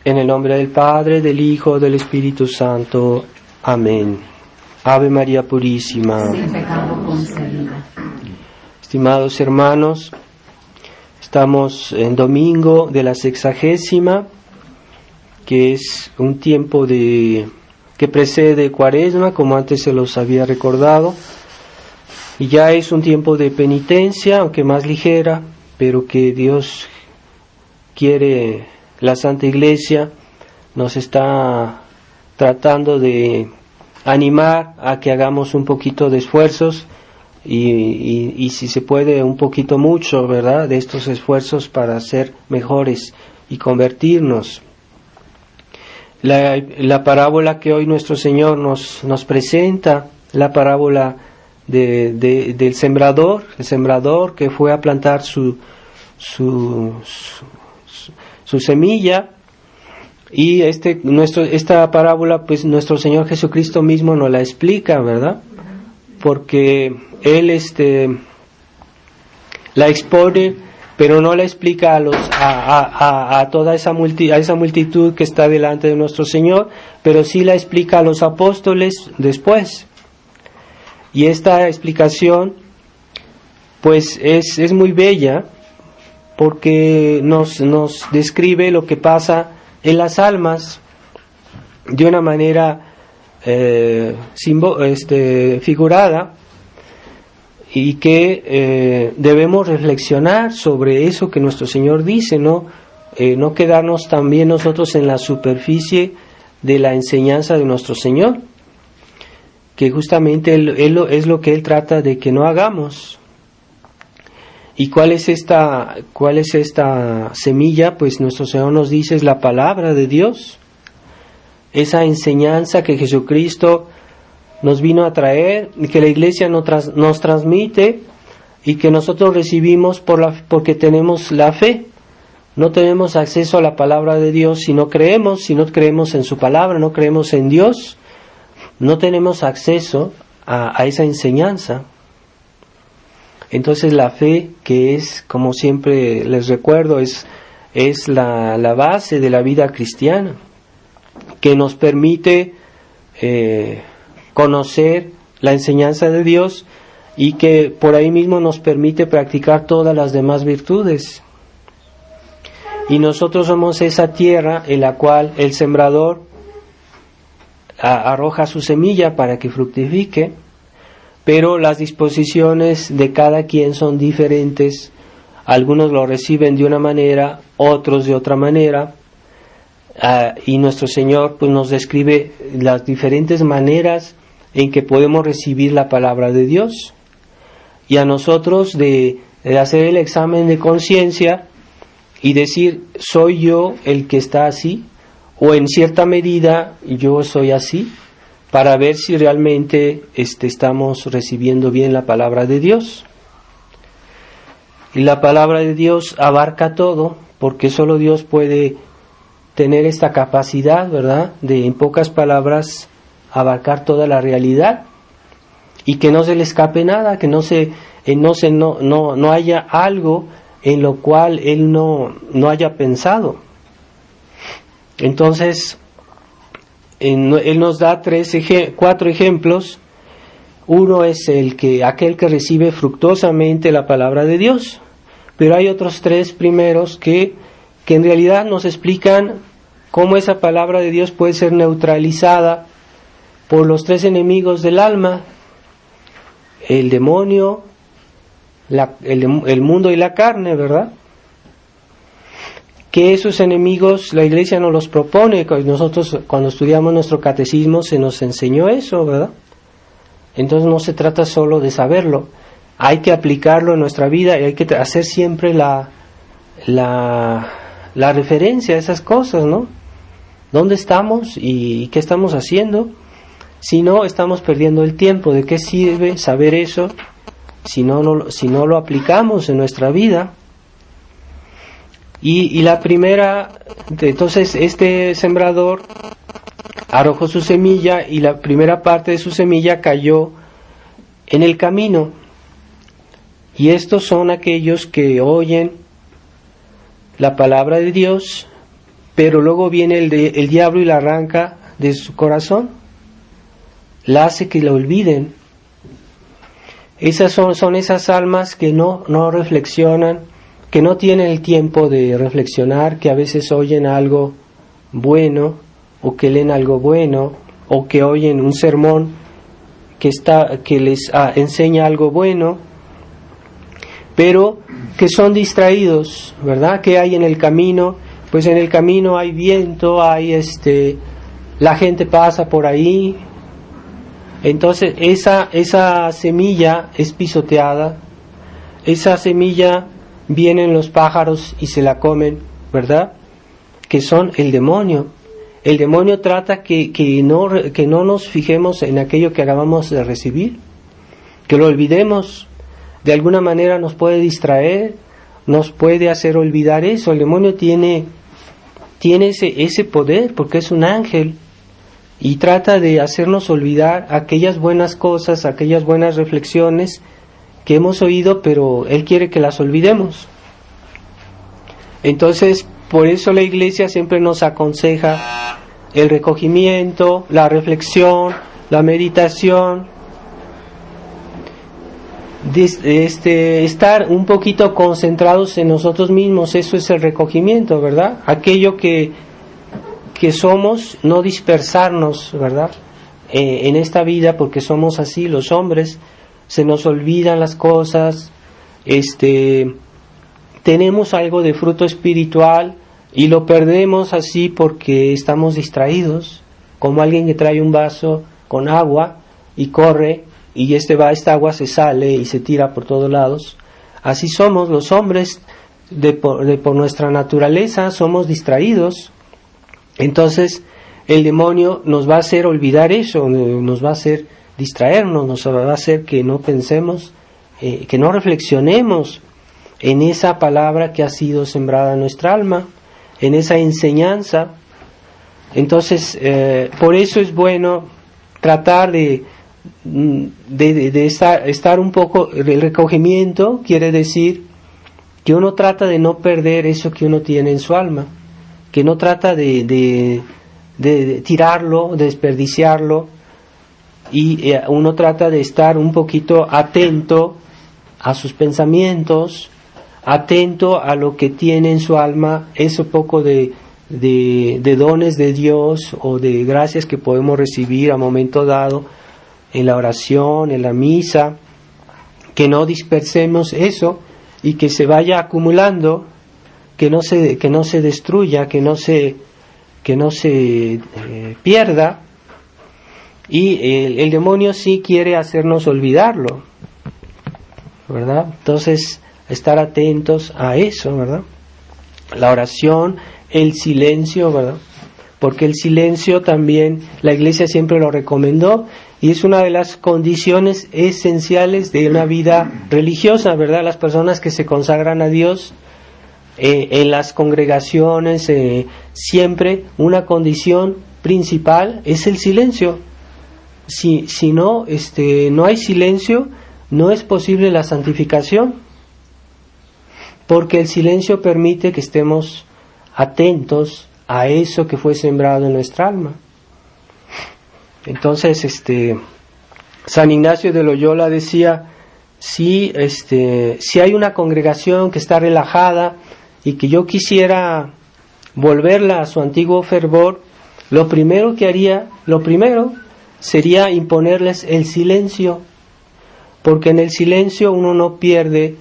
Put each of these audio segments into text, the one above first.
En el nombre del Padre, del Hijo, del Espíritu Santo. Amén. Ave María Purísima. Sin pecado concebida. Estimados hermanos, estamos en domingo de la 60ª, que es un tiempo que precede Cuaresma, como antes se los había recordado, y ya es un tiempo de penitencia, aunque más ligera, pero que Dios quiere, la Santa Iglesia nos está tratando de animar a que hagamos un poquito de esfuerzos y si se puede un poquito mucho, ¿verdad?, de estos esfuerzos para ser mejores y convertirnos. La parábola que hoy nuestro Señor nos presenta, la parábola del sembrador, el sembrador que fue a plantar su semilla, y esta parábola, pues nuestro Señor Jesucristo mismo nos la explica, ¿verdad? Porque Él la expone, pero no la explica a toda esa multitud que está delante de nuestro Señor, pero sí la explica a los apóstoles después. Y esta explicación, pues es muy bella, porque nos describe lo que pasa en las almas de una manera figurada, y que debemos reflexionar sobre eso que nuestro Señor dice, no quedarnos también nosotros en la superficie de la enseñanza de nuestro Señor, que justamente es lo que Él trata de que no hagamos. ¿Y cuál es esta semilla? Pues nuestro Señor nos dice, es la palabra de Dios, esa enseñanza que Jesucristo nos vino a traer, y que la Iglesia nos transmite, y que nosotros recibimos porque tenemos la fe. No tenemos acceso a la palabra de Dios si no creemos en su palabra, no creemos en Dios, no tenemos acceso a esa enseñanza. Entonces la fe, que es, como siempre les recuerdo, es la base de la vida cristiana, que nos permite conocer la enseñanza de Dios, y que por ahí mismo nos permite practicar todas las demás virtudes. Y nosotros somos esa tierra en la cual el sembrador arroja su semilla para que fructifique, pero las disposiciones de cada quien son diferentes. Algunos lo reciben de una manera, otros de otra manera, y nuestro Señor pues nos describe las diferentes maneras en que podemos recibir la palabra de Dios, y a nosotros de hacer el examen de conciencia y decir, ¿soy yo el que está así? O en cierta medida yo soy así, para ver si realmente estamos recibiendo bien la palabra de Dios. Y la palabra de Dios abarca todo, porque solo Dios puede tener esta capacidad, ¿verdad?, de en pocas palabras abarcar toda la realidad, y que no se le escape nada, que no haya algo en lo cual Él no haya pensado. Entonces, Él nos da 4 ejemplos. Uno es aquel que recibe fructuosamente la palabra de Dios, pero hay otros 3 primeros que en realidad nos explican cómo esa palabra de Dios puede ser neutralizada por los 3 enemigos del alma: el demonio, el mundo y la carne, ¿verdad? Que esos enemigos la Iglesia nos los propone. Nosotros cuando estudiamos nuestro catecismo se nos enseñó eso, ¿verdad? Entonces no se trata solo de saberlo, hay que aplicarlo en nuestra vida, y hay que hacer siempre la referencia a esas cosas, ¿no? ¿Dónde estamos y qué estamos haciendo? Si no, estamos perdiendo el tiempo. ¿De qué sirve saber eso si no lo aplicamos en nuestra vida? Y la primera, entonces este sembrador arrojó su semilla, y la primera parte de su semilla cayó en el camino. Y estos son aquellos que oyen la palabra de Dios, pero luego viene el diablo y la arranca de su corazón, la hace que la olviden. Esas son esas almas que no reflexionan, que no tienen el tiempo de reflexionar, que a veces oyen algo bueno, o que leen algo bueno, o que oyen un sermón que les enseña algo bueno, pero que son distraídos, ¿verdad? ¿Qué hay en el camino? Pues en el camino hay viento, hay la gente pasa por ahí. Entonces esa semilla es pisoteada, esa semilla vienen los pájaros y se la comen, ¿verdad? Que son el demonio. El demonio trata que no nos fijemos en aquello que acabamos de recibir, que lo olvidemos. De alguna manera nos puede distraer, nos puede hacer olvidar eso. El demonio tiene ese poder porque es un ángel y trata de hacernos olvidar aquellas buenas cosas, aquellas buenas reflexiones que hemos oído, pero él quiere que las olvidemos. Entonces, por eso la Iglesia siempre nos aconseja el recogimiento, la reflexión, la meditación, estar un poquito concentrados en nosotros mismos. Eso es el recogimiento, ¿verdad? Aquello que somos, no dispersarnos, ¿verdad? En esta vida, porque somos así los hombres, se nos olvidan las cosas, tenemos algo de fruto espiritual y lo perdemos así porque estamos distraídos, como alguien que trae un vaso con agua y corre y esta agua se sale y se tira por todos lados. Así somos los hombres, por nuestra naturaleza somos distraídos. Entonces el demonio nos va a hacer olvidar eso, nos va a hacer distraernos, nos va a hacer que no pensemos, que no reflexionemos en esa palabra que ha sido sembrada en nuestra alma, en esa enseñanza. Entonces por eso es bueno tratar de estar un poco. El recogimiento quiere decir que uno trata de no perder eso que uno tiene en su alma, que no trata de tirarlo, de desperdiciarlo, y uno trata de estar un poquito atento a sus pensamientos, atento a lo que tiene en su alma, ese poco de dones de Dios o de gracias que podemos recibir a momento dado en la oración, en la misa, que no dispersemos eso y que se vaya acumulando, que no se destruya, que no se pierda. Y el demonio sí quiere hacernos olvidarlo, ¿verdad? Entonces, estar atentos a eso, ¿verdad? La oración, el silencio, ¿verdad? Porque el silencio también la Iglesia siempre lo recomendó y es una de las condiciones esenciales de una vida religiosa, ¿verdad? Las personas que se consagran a Dios en las congregaciones, siempre una condición principal es el silencio. Si no, no hay silencio, no es posible la santificación, porque el silencio permite que estemos atentos a eso que fue sembrado en nuestra alma. Entonces, San Ignacio de Loyola decía, si hay una congregación que está relajada y que yo quisiera volverla a su antiguo fervor, lo primero sería imponerles el silencio, porque en el silencio uno no pierde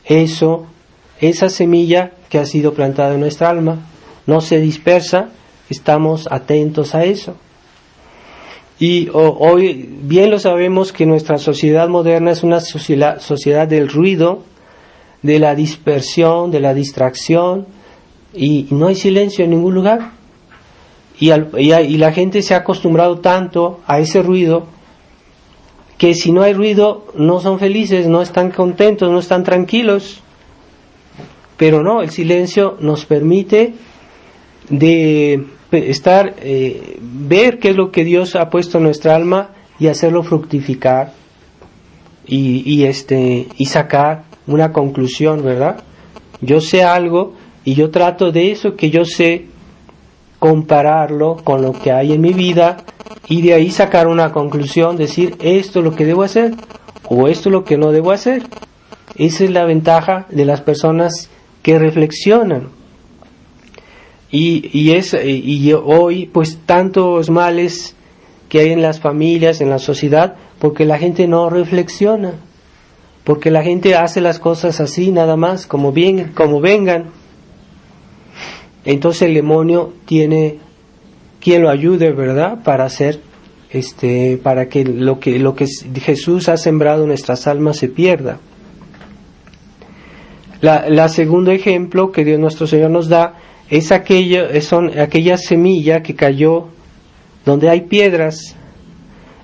esa semilla que ha sido plantada en nuestra alma, no se dispersa, estamos atentos a eso. Y hoy bien lo sabemos que nuestra sociedad moderna es una sociedad del ruido, de la dispersión, de la distracción, y no hay silencio en ningún lugar. Y la gente se ha acostumbrado tanto a ese ruido que si no hay ruido no son felices, no están contentos, no están tranquilos. Pero no, el silencio nos permite de ver qué es lo que Dios ha puesto en nuestra alma y hacerlo fructificar y sacar una conclusión, ¿verdad? Yo sé algo y yo trato de eso que yo sé compararlo con lo que hay en mi vida y de ahí sacar una conclusión, decir esto es lo que debo hacer o esto es lo que no debo hacer. Esa es la ventaja de las personas que reflexionan. Y hoy pues tantos males que hay en las familias, en la sociedad, porque la gente no reflexiona, porque la gente hace las cosas así nada más, como vengan. Entonces el demonio tiene quien lo ayude, ¿verdad? Para hacer, para que lo que Jesús ha sembrado en nuestras almas se pierda. La segundo ejemplo que Dios nuestro Señor nos da es aquella semilla que cayó donde hay piedras,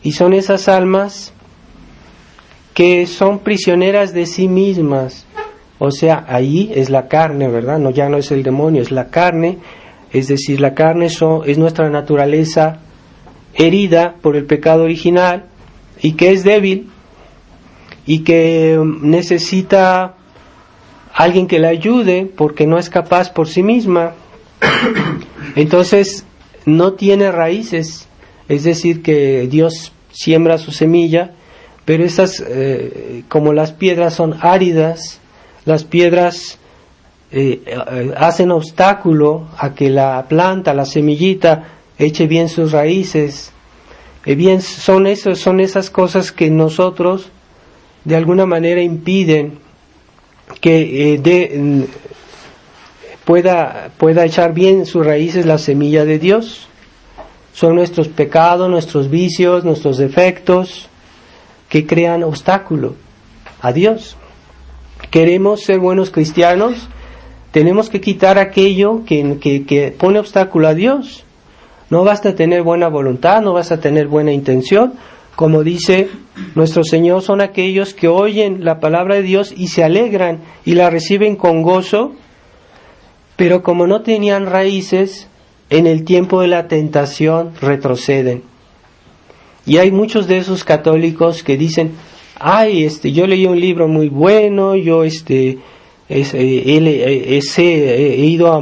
y son esas almas que son prisioneras de sí mismas. O sea, ahí es la carne, ¿verdad? No, ya no es el demonio, es la carne. Es decir, la carne es nuestra naturaleza herida por el pecado original y que es débil y que necesita alguien que la ayude porque no es capaz por sí misma. Entonces no tiene raíces, es decir, que Dios siembra su semilla, pero esas, como las piedras son áridas, las piedras hacen obstáculo a que la planta, la semillita, eche bien sus raíces. Son esas cosas que nosotros de alguna manera impiden que pueda echar bien sus raíces la semilla de Dios. Son nuestros pecados, nuestros vicios, nuestros defectos que crean obstáculo a Dios. Queremos ser buenos cristianos, tenemos que quitar aquello que pone obstáculo a Dios. No basta tener buena voluntad, no basta tener buena intención. Como dice nuestro Señor, son aquellos que oyen la palabra de Dios y se alegran y la reciben con gozo, pero como no tenían raíces, en el tiempo de la tentación retroceden. Y hay muchos de esos católicos que dicen, yo leí un libro muy bueno, yo he ido a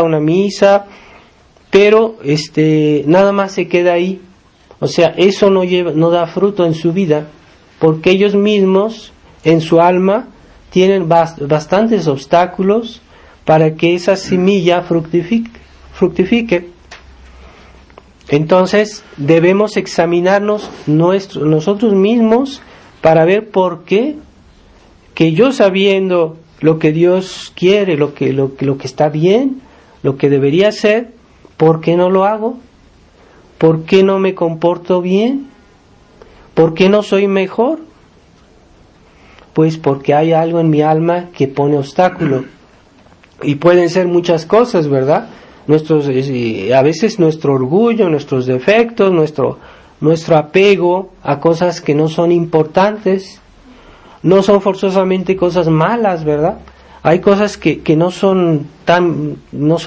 una misa, pero nada más se queda ahí. O sea, eso no da fruto en su vida, porque ellos mismos en su alma tienen bastantes obstáculos para que esa semilla fructifique. Entonces debemos examinarnos nosotros mismos para ver por qué, que yo sabiendo lo que Dios quiere, lo que está bien, lo que debería hacer, ¿por qué no lo hago? ¿Por qué no me comporto bien? ¿Por qué no soy mejor? Pues porque hay algo en mi alma que pone obstáculo. Y pueden ser muchas cosas, ¿verdad? A veces nuestro orgullo, nuestros defectos, nuestro apego a cosas que no son importantes, no son forzosamente cosas malas, ¿verdad? Hay cosas que no son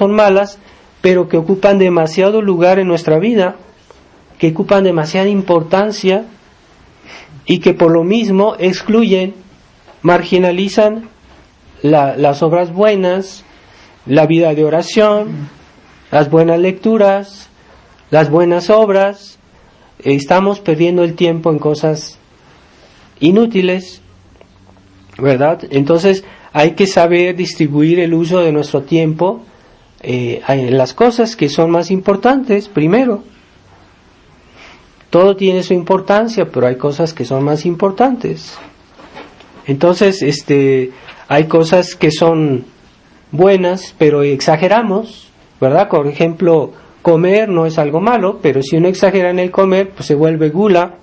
malas, pero que ocupan demasiado lugar en nuestra vida, que ocupan demasiada importancia y que por lo mismo excluyen, marginalizan las obras buenas, la vida de oración, las buenas lecturas, las buenas obras. Estamos perdiendo el tiempo en cosas inútiles, ¿verdad? Entonces hay que saber distribuir el uso de nuestro tiempo en las cosas que son más importantes primero. Todo tiene su importancia, pero hay cosas que son más importantes. Entonces, hay cosas que son buenas, pero exageramos, ¿verdad? Por ejemplo, comer no es algo malo, pero si uno exagera en el comer, pues se vuelve gula,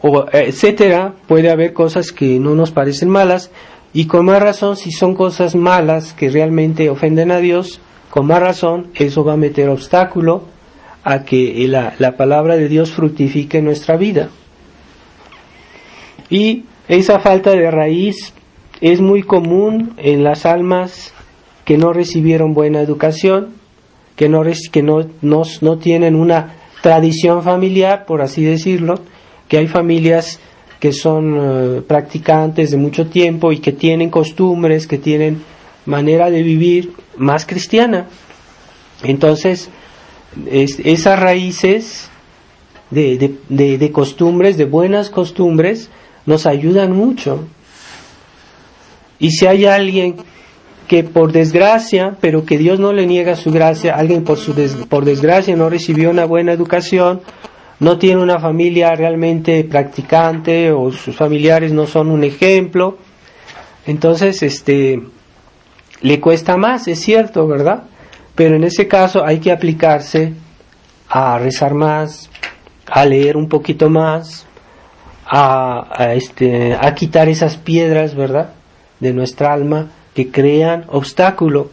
o etcétera. Puede haber cosas que no nos parecen malas, y con más razón, si son cosas malas que realmente ofenden a Dios, con más razón, eso va a meter obstáculo a que la palabra de Dios fructifique en nuestra vida. Y esa falta de raíz es muy común en las almas que no recibieron buena educación, que no tienen una tradición familiar, por así decirlo, que hay familias que son practicantes de mucho tiempo y que tienen costumbres, que tienen manera de vivir más cristiana. Entonces, esas raíces de costumbres, de buenas costumbres, nos ayudan mucho. Y si hay alguien que por desgracia, pero que Dios no le niega su gracia, alguien por desgracia no recibió una buena educación, no tiene una familia realmente practicante, o sus familiares no son un ejemplo, entonces le cuesta más, es cierto, ¿verdad? Pero en ese caso hay que aplicarse a rezar más, a leer un poquito más, a quitar esas piedras, ¿verdad?, de nuestra alma que crean obstáculo.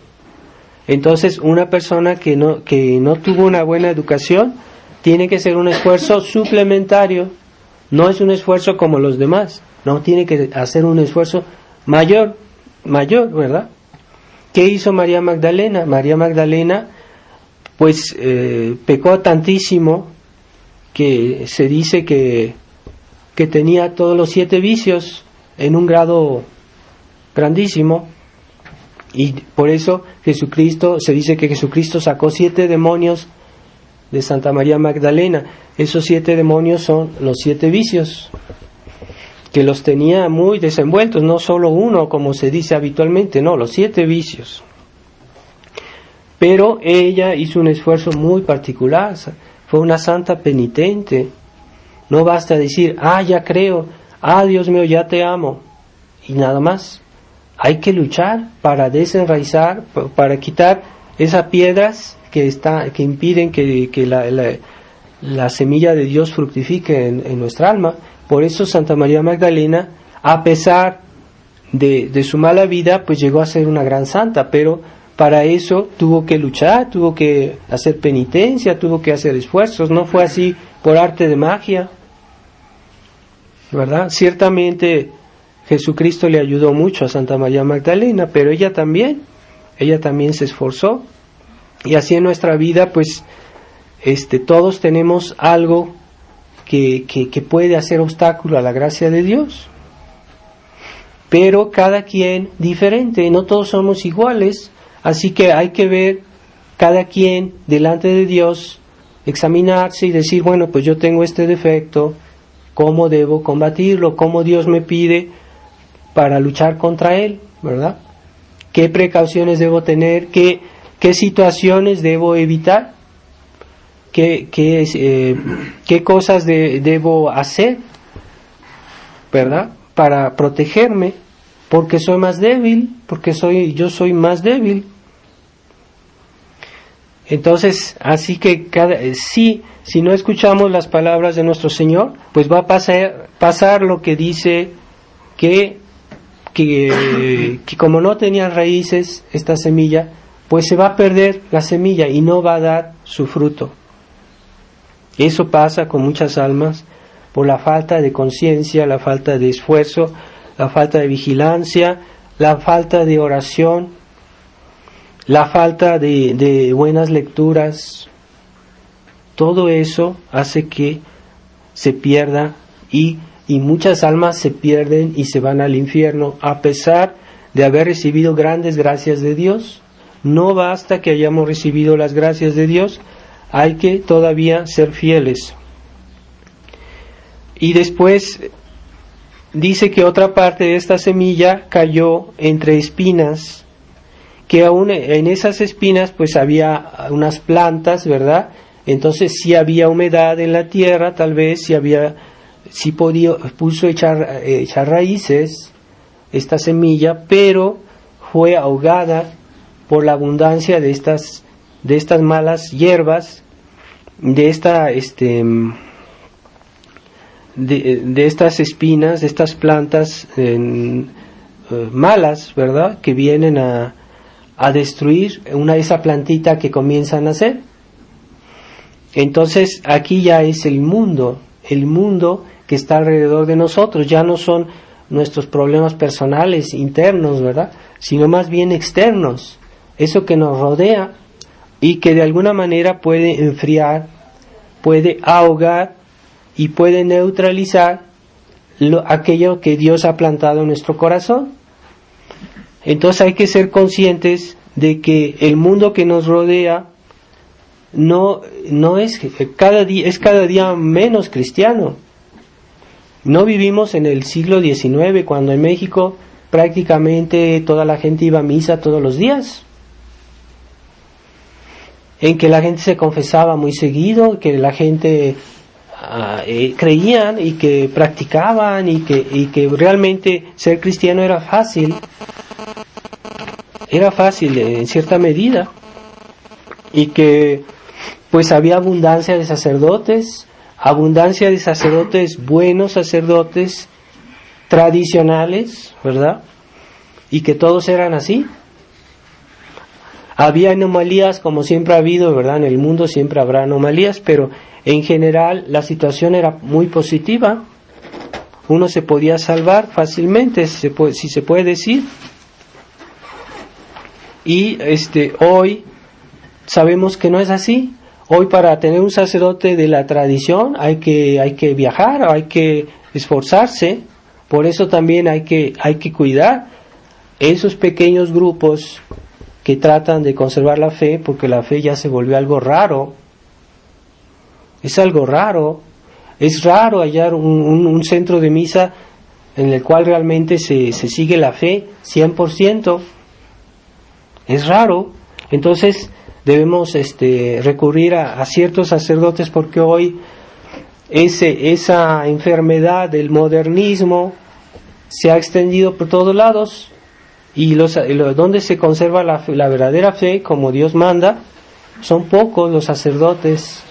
Entonces, una persona que no tuvo una buena educación tiene que hacer un esfuerzo suplementario, no es un esfuerzo como los demás, no, tiene que hacer un esfuerzo mayor, ¿verdad? ¿Qué hizo María Magdalena? María Magdalena pues pecó tantísimo que se dice que tenía todos los 7 vicios en un grado grandísimo, y por eso se dice que Jesucristo sacó 7 demonios de Santa María Magdalena. Esos 7 demonios son los 7 vicios, que los tenía muy desenvueltos, no solo uno como se dice habitualmente, no, los 7 vicios. Pero ella hizo un esfuerzo muy particular, fue una santa penitente. No basta decir, ya creo, Dios mío, ya te amo, y nada más. Hay que luchar para desenraizar, para quitar esas piedras que impiden que la semilla de Dios fructifique en nuestra alma. Por eso Santa María Magdalena, a pesar de su mala vida, pues llegó a ser una gran santa, pero para eso tuvo que luchar, tuvo que hacer penitencia, tuvo que hacer esfuerzos, no fue así por arte de magia, ¿verdad? Ciertamente Jesucristo le ayudó mucho a Santa María Magdalena, pero ella también se esforzó. Y así en nuestra vida, pues, todos tenemos algo que puede hacer obstáculo a la gracia de Dios. Pero cada quien diferente, no todos somos iguales, así que hay que ver cada quien delante de Dios, examinarse y decir, bueno, pues yo tengo este defecto, ¿cómo debo combatirlo? ¿Cómo Dios me pide para luchar contra él, ¿verdad? ¿Qué precauciones debo tener? ¿Qué situaciones debo evitar? ¿Qué cosas debo hacer, ¿verdad?, para protegerme? Porque soy más débil, yo soy más débil. Entonces, así que si no escuchamos las palabras de nuestro Señor, pues va a pasar lo que dice que como no tenía raíces esta semilla, pues se va a perder la semilla y no va a dar su fruto. Eso pasa con muchas almas por la falta de conciencia, la falta de esfuerzo, la falta de vigilancia, la falta de oración, la falta de buenas lecturas. Todo eso hace que se pierda y muchas almas se pierden y se van al infierno a pesar de haber recibido grandes gracias de Dios. No basta que hayamos recibido las gracias de Dios, hay que todavía ser fieles. Y después dice que otra parte de esta semilla cayó entre espinas, que aún en esas espinas pues había unas plantas, ¿verdad? Entonces sí había humedad en la tierra, tal vez sí puso echar raíces esta semilla, pero fue ahogada por la abundancia de estas malas hierbas, de estas espinas, de estas plantas malas, ¿verdad?, que vienen a destruir esa plantita que comienza a nacer. Entonces aquí ya es el mundo que está alrededor de nosotros, ya no son nuestros problemas personales, internos, ¿verdad?, sino más bien externos, eso que nos rodea y que de alguna manera puede enfriar, puede ahogar y puede neutralizar aquello que Dios ha plantado en nuestro corazón. Entonces hay que ser conscientes de que el mundo que nos rodea no es cada día menos cristiano. No vivimos en el siglo XIX, cuando en México prácticamente toda la gente iba a misa todos los días, en que la gente se confesaba muy seguido, que la gente creían y que practicaban y que realmente ser cristiano era fácil en cierta medida, y que pues había abundancia de sacerdotes, buenos sacerdotes tradicionales, ¿verdad? Y que todos eran así. Había anomalías, como siempre ha habido, ¿verdad? En el mundo siempre habrá anomalías, pero en general la situación era muy positiva. Uno se podía salvar fácilmente, si se puede decir. Y hoy sabemos que no es así. Hoy, para tener un sacerdote de la tradición hay que viajar, hay que esforzarse. Por eso también hay que cuidar esos pequeños grupos que tratan de conservar la fe, porque la fe ya se volvió algo raro. Es algo raro. Es raro hallar un centro de misa en el cual realmente se sigue la fe 100%. Es raro. Entonces debemos recurrir a ciertos sacerdotes, porque hoy esa enfermedad del modernismo se ha extendido por todos lados, y donde se conserva la verdadera fe como Dios manda, son pocos los sacerdotes.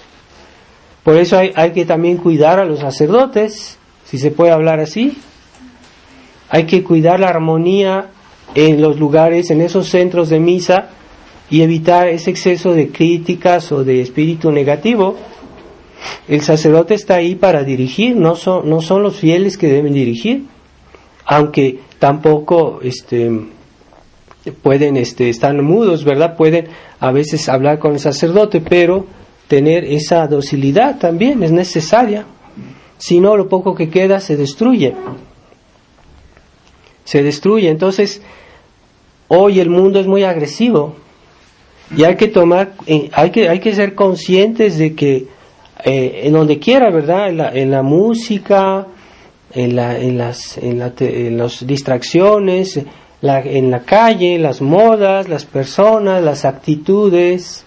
Por eso hay que también cuidar a los sacerdotes, si se puede hablar así. Hay que cuidar la armonía en los lugares, en esos centros de misa, y evitar ese exceso de críticas o de espíritu negativo. El sacerdote está ahí para dirigir, no son los fieles que deben dirigir, aunque tampoco pueden estar mudos, ¿verdad? Pueden a veces hablar con el sacerdote, pero tener esa docilidad también es necesaria. Si no, lo poco que queda se destruye. Entonces, hoy el mundo es muy agresivo, y hay que ser conscientes de que en donde quiera, ¿verdad? En la música, en las distracciones, en la calle, las modas, las personas, las actitudes,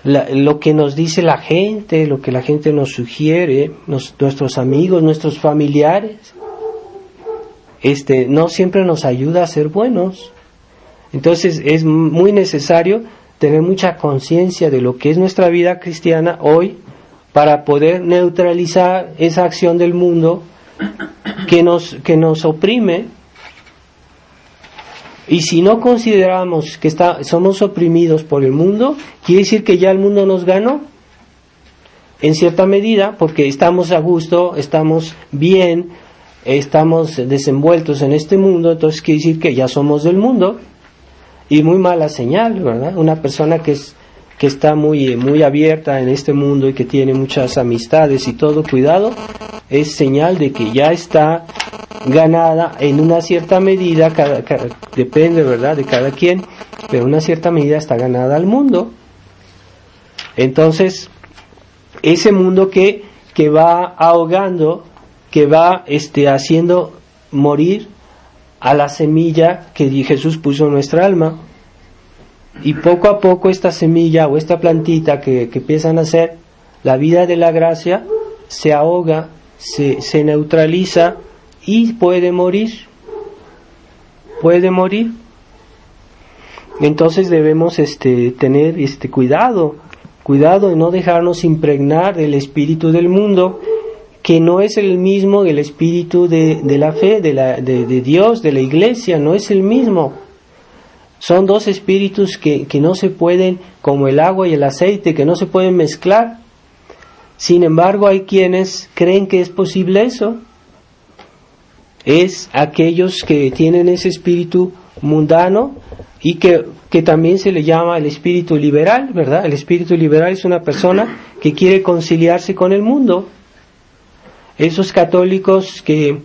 lo que nos dice la gente, lo que la gente nos sugiere, nuestros amigos, nuestros familiares, no siempre nos ayuda a ser buenos. Entonces es muy necesario tener mucha conciencia de lo que es nuestra vida cristiana hoy, para poder neutralizar esa acción del mundo que nos oprime. Y si no consideramos que somos oprimidos por el mundo, quiere decir que ya el mundo nos ganó en cierta medida, porque estamos a gusto, estamos bien, estamos desenvueltos en este mundo. Entonces quiere decir que ya somos del mundo, y muy mala señal, ¿verdad? Una persona que está muy abierta en este mundo y que tiene muchas amistades y todo, cuidado, es señal de que ya está ganada en una cierta medida, depende, ¿verdad?, de cada quien, pero en una cierta medida está ganada al mundo. Entonces, ese mundo que va ahogando, que va haciendo morir a la semilla que Jesús puso en nuestra alma, y poco a poco esta semilla o esta plantita que empieza a nacer, la vida de la gracia, se ahoga, se neutraliza y puede morir. Entonces debemos tener cuidado de no dejarnos impregnar del espíritu del mundo, que no es el mismo el espíritu de la fe, de Dios, de la iglesia, no es el mismo. Son dos espíritus que no se pueden, como el agua y el aceite, que no se pueden mezclar. Sin embargo, hay quienes creen que es posible eso. Es aquellos que tienen ese espíritu mundano, y que también se le llama el espíritu liberal, ¿verdad? El espíritu liberal es una persona que quiere conciliarse con el mundo. Esos católicos que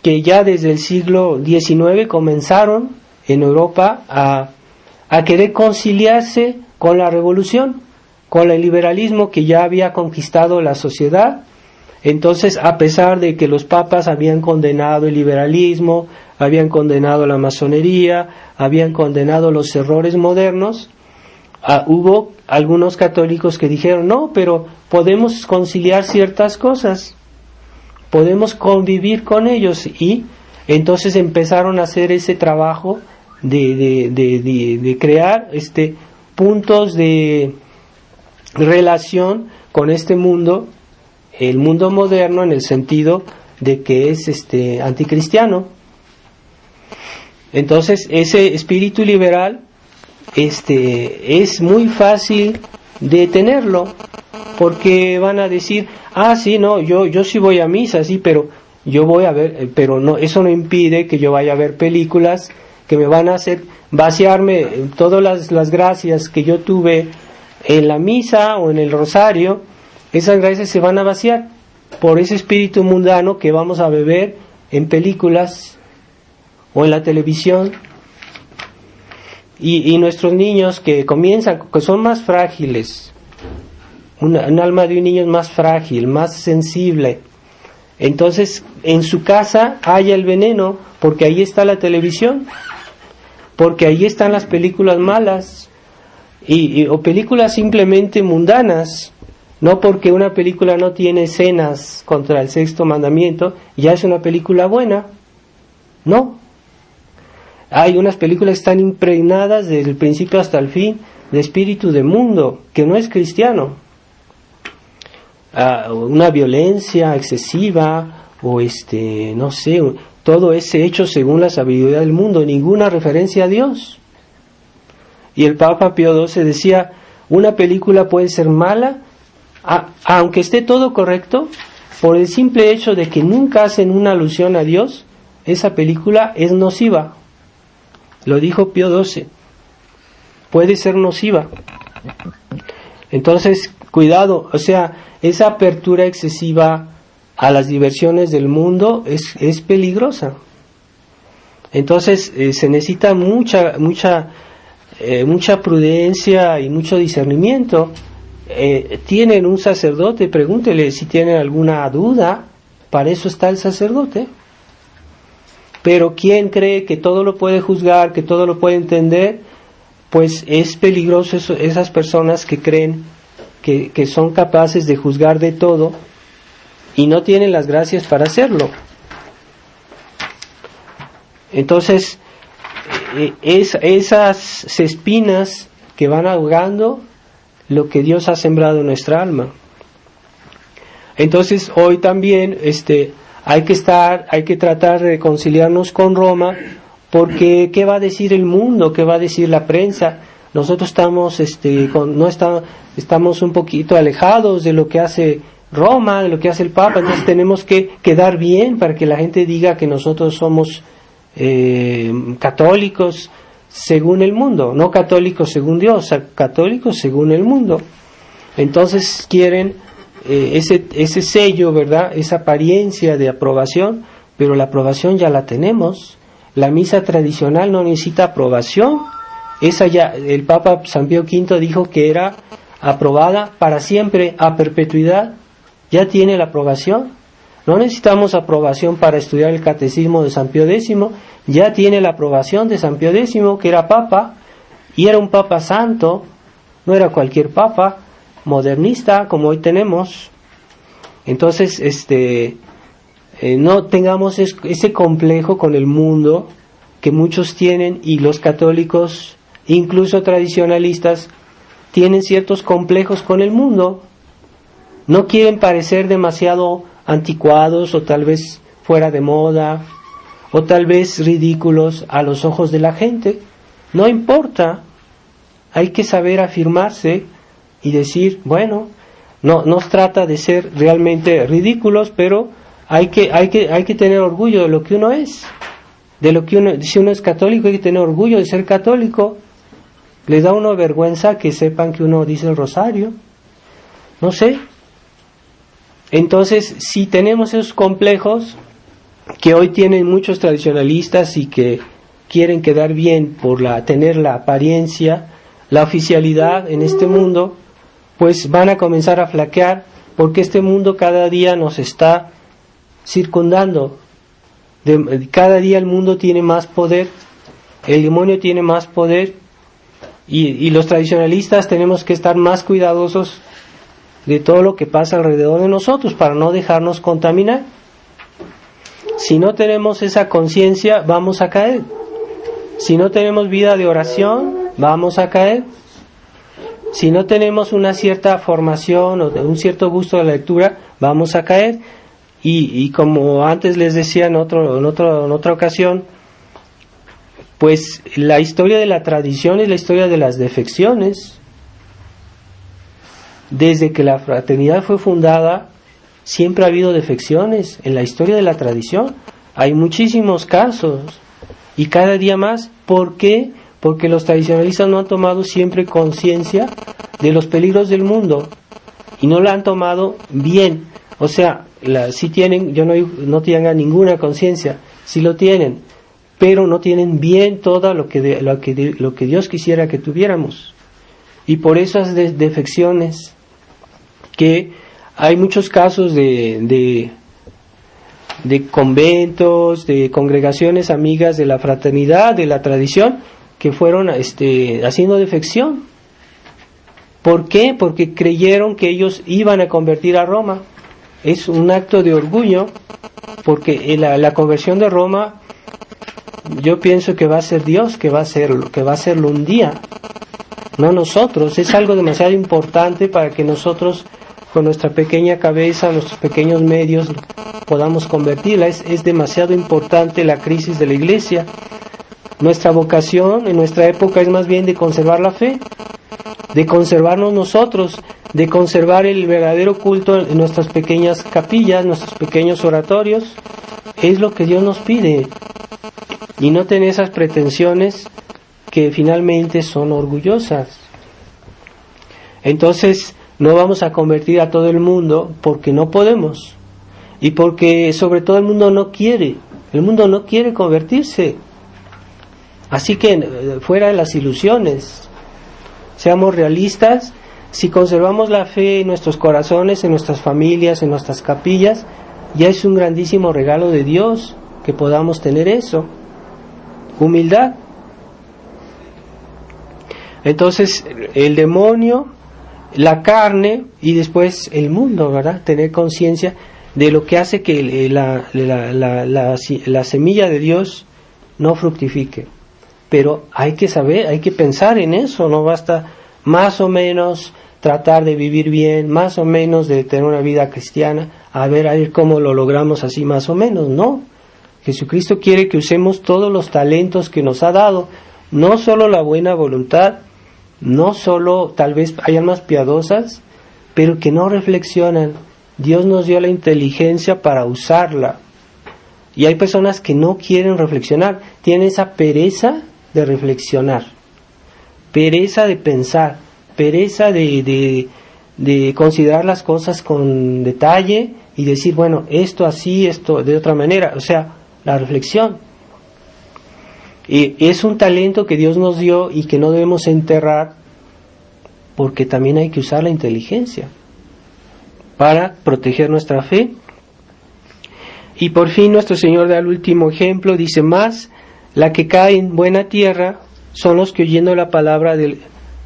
ya desde el siglo XIX comenzaron en Europa a querer conciliarse con la revolución, con el liberalismo que ya había conquistado la sociedad. Entonces, a pesar de que los papas habían condenado el liberalismo, habían condenado la masonería, habían condenado los errores modernos, hubo algunos católicos que dijeron, no, pero podemos conciliar ciertas cosas, podemos convivir con ellos, y entonces empezaron a hacer ese trabajo de crear puntos de relación con este mundo, el mundo moderno, en el sentido de que es anticristiano. Entonces ese espíritu liberal es muy fácil de tenerlo, porque van a decir, sí, no, yo sí voy a misa, sí, pero yo voy a ver, pero no, eso no impide que yo vaya a ver películas que me van a hacer vaciarme todas las gracias que yo tuve en la misa o en el rosario. Esas gracias se van a vaciar por ese espíritu mundano que vamos a beber en películas o en la televisión. Y nuestros niños que son más frágiles, un alma de un niño es más frágil, más sensible. Entonces, en su casa haya el veneno, porque ahí está la televisión, porque ahí están las películas malas, o películas simplemente mundanas. No porque una película no tiene escenas contra el sexto mandamiento, ya es una película buena. No. Hay unas películas que están impregnadas desde el principio hasta el fin de espíritu de mundo, que no es cristiano. Una violencia excesiva, o no sé, todo ese hecho según la sabiduría del mundo, ninguna referencia a Dios. Y el Papa Pío XII decía, una película puede ser mala, aunque esté todo correcto, por el simple hecho de que nunca hacen una alusión a Dios, esa película es nociva. Lo dijo Pío XII. Puede ser nociva. Entonces, cuidado, o sea, esa apertura excesiva a las diversiones del mundo es peligrosa. Entonces, se necesita mucha prudencia y mucho discernimiento. Tienen un sacerdote, pregúntele si tienen alguna duda, para eso está el sacerdote. Pero quien cree que todo lo puede juzgar, que todo lo puede entender, pues es peligroso esas personas que creen que son capaces de juzgar de todo y no tienen las gracias para hacerlo. Entonces, esas espinas que van ahogando lo que Dios ha sembrado en nuestra alma. Entonces, hoy también hay que tratar de reconciliarnos con Roma, porque ¿qué va a decir el mundo? ¿Qué va a decir la prensa? Nosotros estamos un poquito alejados de lo que hace Roma, de lo que hace el Papa, entonces tenemos que quedar bien para que la gente diga que nosotros somos católicos según el mundo, no católicos según Dios, católicos según el mundo. Entonces quieren ese sello, ¿verdad? Esa apariencia de aprobación, pero la aprobación ya la tenemos. La misa tradicional no necesita aprobación. Esa ya, el Papa San Pío V dijo que era aprobada para siempre, a perpetuidad. Ya tiene la aprobación. No necesitamos aprobación para estudiar el catecismo de San Pío X. Ya tiene la aprobación de San Pío X, que era Papa, y era un Papa santo, no era cualquier Papa modernista como hoy tenemos. Entonces, no tengamos ese complejo con el mundo que muchos tienen, y los católicos, incluso tradicionalistas, tienen ciertos complejos con el mundo. No quieren parecer demasiado anticuados, o tal vez fuera de moda, o tal vez ridículos a los ojos de la gente. No importa, hay que saber afirmarse y decir, bueno, no nos trata de ser realmente ridículos, pero hay que tener orgullo de lo que uno es, de lo que uno, si uno es católico, hay que tener orgullo de ser católico. Les da a uno vergüenza que sepan que uno dice el rosario, no sé. Entonces, si tenemos esos complejos que hoy tienen muchos tradicionalistas y que quieren quedar bien por tener la apariencia la oficialidad en este mundo, pues van a comenzar a flaquear, porque este mundo cada día nos está circundando. Cada día el mundo tiene más poder, el demonio tiene más poder, y los tradicionalistas tenemos que estar más cuidadosos de todo lo que pasa alrededor de nosotros para no dejarnos contaminar. Si no tenemos esa conciencia, vamos a caer. Si no tenemos vida de oración, vamos a caer. Si no tenemos una cierta formación o un cierto gusto de la lectura, vamos a caer. Y como antes les decía en otra ocasión, pues la historia de la tradición es la historia de las defecciones. Desde que la fraternidad fue fundada, siempre ha habido defecciones en la historia de la tradición. Hay muchísimos casos, y cada día más. ¿Por qué? Porque los tradicionalistas no han tomado siempre conciencia de los peligros del mundo, y no la han tomado bien. O sea, si tienen, yo no tengan ninguna conciencia, si lo tienen, pero no tienen bien todo lo que Dios quisiera que tuviéramos. Y por esas defecciones, que hay muchos casos de conventos, de congregaciones amigas de la fraternidad, de la tradición, que fueron haciendo defección. ¿Por qué? Porque creyeron que ellos iban a convertir a Roma. Es un acto de orgullo, porque la conversión de Roma, yo pienso que va a ser Dios que va a hacerlo un día, no nosotros. Es algo demasiado importante para que nosotros, con nuestra pequeña cabeza, nuestros pequeños medios, podamos convertirla. Es demasiado importante la crisis de la Iglesia. Nuestra vocación en nuestra época es más bien de conservar la fe, de conservarnos nosotros, de conservar el verdadero culto en nuestras pequeñas capillas, nuestros pequeños oratorios. Es lo que Dios nos pide, y no tener esas pretensiones que finalmente son orgullosas. Entonces, no vamos a convertir a todo el mundo porque no podemos, y porque sobre todo el mundo no quiere convertirse. Así que fuera de las ilusiones, seamos realistas. Si conservamos la fe en nuestros corazones, en nuestras familias, en nuestras capillas, ya es un grandísimo regalo de Dios que podamos tener eso. Humildad. Entonces, el demonio, la carne y después el mundo, ¿verdad? Tener conciencia de lo que hace que la semilla de Dios no fructifique. Pero hay que saber, hay que pensar en eso. No basta más o menos tratar de vivir bien, más o menos de tener una vida cristiana, a ver cómo lo logramos así más o menos. No, Jesucristo quiere que usemos todos los talentos que nos ha dado, no solo la buena voluntad, no solo tal vez hay almas piadosas, pero que no reflexionan. Dios nos dio la inteligencia para usarla, y hay personas que no quieren reflexionar, tienen esa pereza de reflexionar, pereza de pensar, pereza de considerar las cosas con detalle y decir, bueno, esto así, esto de otra manera. O sea, la reflexión. Y es un talento que Dios nos dio y que no debemos enterrar, porque también hay que usar la inteligencia para proteger nuestra fe. Y por fin nuestro Señor da el último ejemplo, dice: más la que cae en buena tierra son los que, oyendo la palabra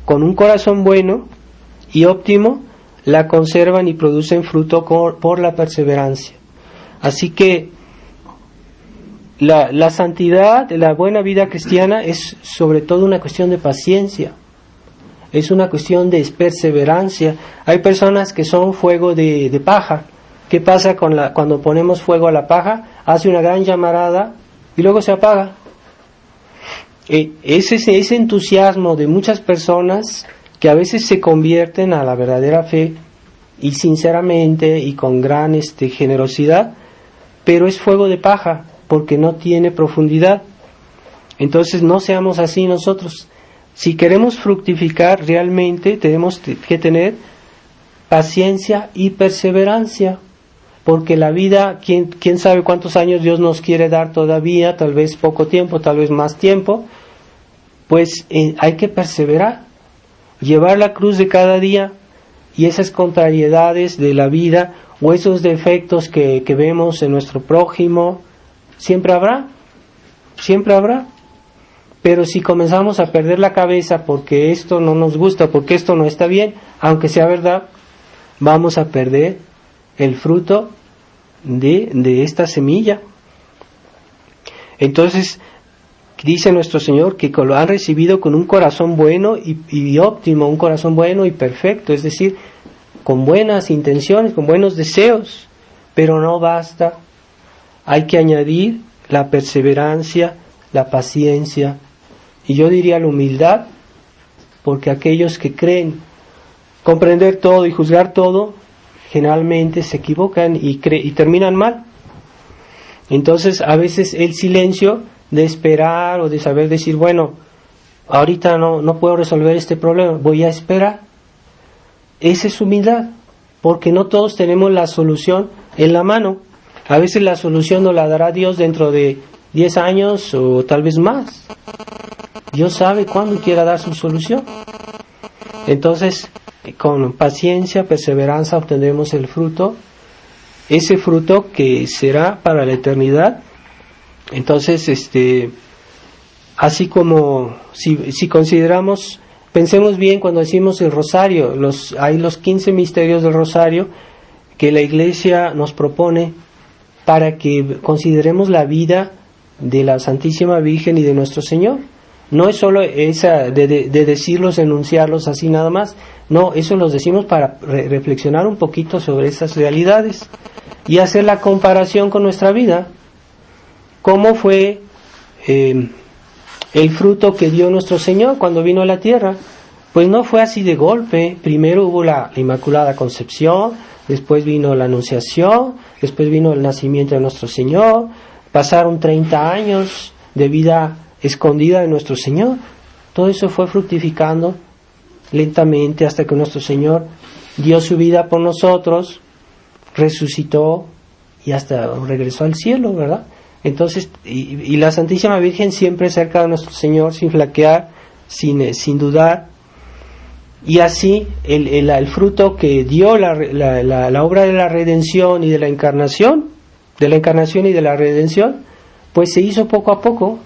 con un corazón bueno y óptimo, la conservan y producen fruto por la perseverancia. Así que la santidad, la buena vida cristiana es sobre todo una cuestión de paciencia, es una cuestión de perseverancia. Hay personas que son fuego de paja. ¿Qué pasa cuando ponemos fuego a la paja? Hace una gran llamarada y luego se apaga. Ese entusiasmo de muchas personas que a veces se convierten a la verdadera fe, y sinceramente y con gran generosidad, pero es fuego de paja porque no tiene profundidad. Entonces no seamos así nosotros. Si queremos fructificar realmente, tenemos que tener paciencia y perseverancia, porque la vida, quién sabe cuántos años Dios nos quiere dar todavía, tal vez poco tiempo, tal vez más tiempo, pues hay que perseverar. llevar la cruz de cada día y esas contrariedades de la vida o esos defectos que vemos en nuestro prójimo, siempre habrá, pero si comenzamos a perder la cabeza porque esto no nos gusta, porque esto no está bien, aunque sea verdad, vamos a perder el fruto de esta semilla. Entonces, dice nuestro Señor que lo han recibido con un corazón bueno y óptimo, un corazón bueno y perfecto, es decir, con buenas intenciones, con buenos deseos, pero no basta. Hay que añadir la perseverancia, la paciencia y yo diría la humildad, porque aquellos que creen comprender todo y juzgar todo, generalmente se equivocan y terminan mal. Entonces, a veces el silencio de esperar o de saber decir, bueno, ahorita no puedo resolver este problema, voy a esperar. Esa es humildad, porque no todos tenemos la solución en la mano. A veces la solución nos la dará Dios dentro de 10 años o tal vez más. Dios sabe cuándo quiera dar su solución. Entonces, con paciencia, perseverancia obtendremos el fruto, ese fruto que será para la eternidad. Entonces, así como si consideramos, pensemos bien cuando decimos el rosario, hay los 15 misterios del rosario que la Iglesia nos propone para que consideremos la vida de la Santísima Virgen y de nuestro Señor. No es solo esa de decirlos, enunciarlos así nada más. No, eso los decimos para reflexionar un poquito sobre esas realidades y hacer la comparación con nuestra vida. ¿Cómo fue el fruto que dio nuestro Señor cuando vino a la tierra? Pues no fue así de golpe. Primero hubo la Inmaculada Concepción, después vino la Anunciación, después vino el nacimiento de nuestro Señor, pasaron 30 años de vida escondida de nuestro Señor. Todo eso fue fructificando lentamente hasta que nuestro Señor dio su vida por nosotros, resucitó y hasta regresó al cielo, ¿verdad? Entonces, y la Santísima Virgen siempre cerca de nuestro Señor, sin flaquear, sin dudar. Y así el fruto que dio la obra de la redención y de la encarnación y de la redención, pues se hizo poco a poco.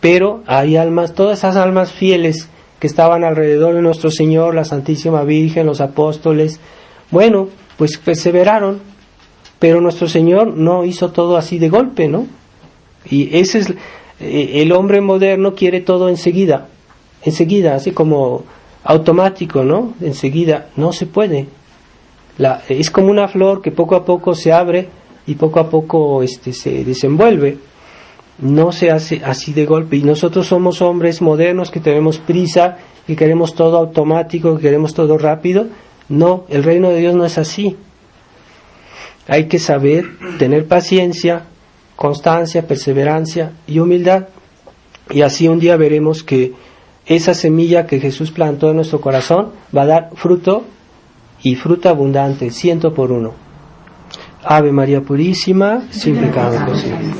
Pero hay almas, todas esas almas fieles que estaban alrededor de nuestro Señor, la Santísima Virgen, los apóstoles, bueno, pues perseveraron, pero nuestro Señor no hizo todo así de golpe, ¿no? Y ese es el hombre moderno, quiere todo enseguida, así como automático, ¿no? Enseguida, no se puede. Es como una flor que poco a poco se abre y poco a poco se desenvuelve. No se hace así de golpe. Y nosotros somos hombres modernos que tenemos prisa, que queremos todo automático, que queremos todo rápido. No, el reino de Dios no es así. Hay que saber tener paciencia, constancia, perseverancia y humildad. Y así un día veremos que esa semilla que Jesús plantó en nuestro corazón va a dar fruto y fruto abundante, 100 por 1. Ave María Purísima, sin pecado concebida.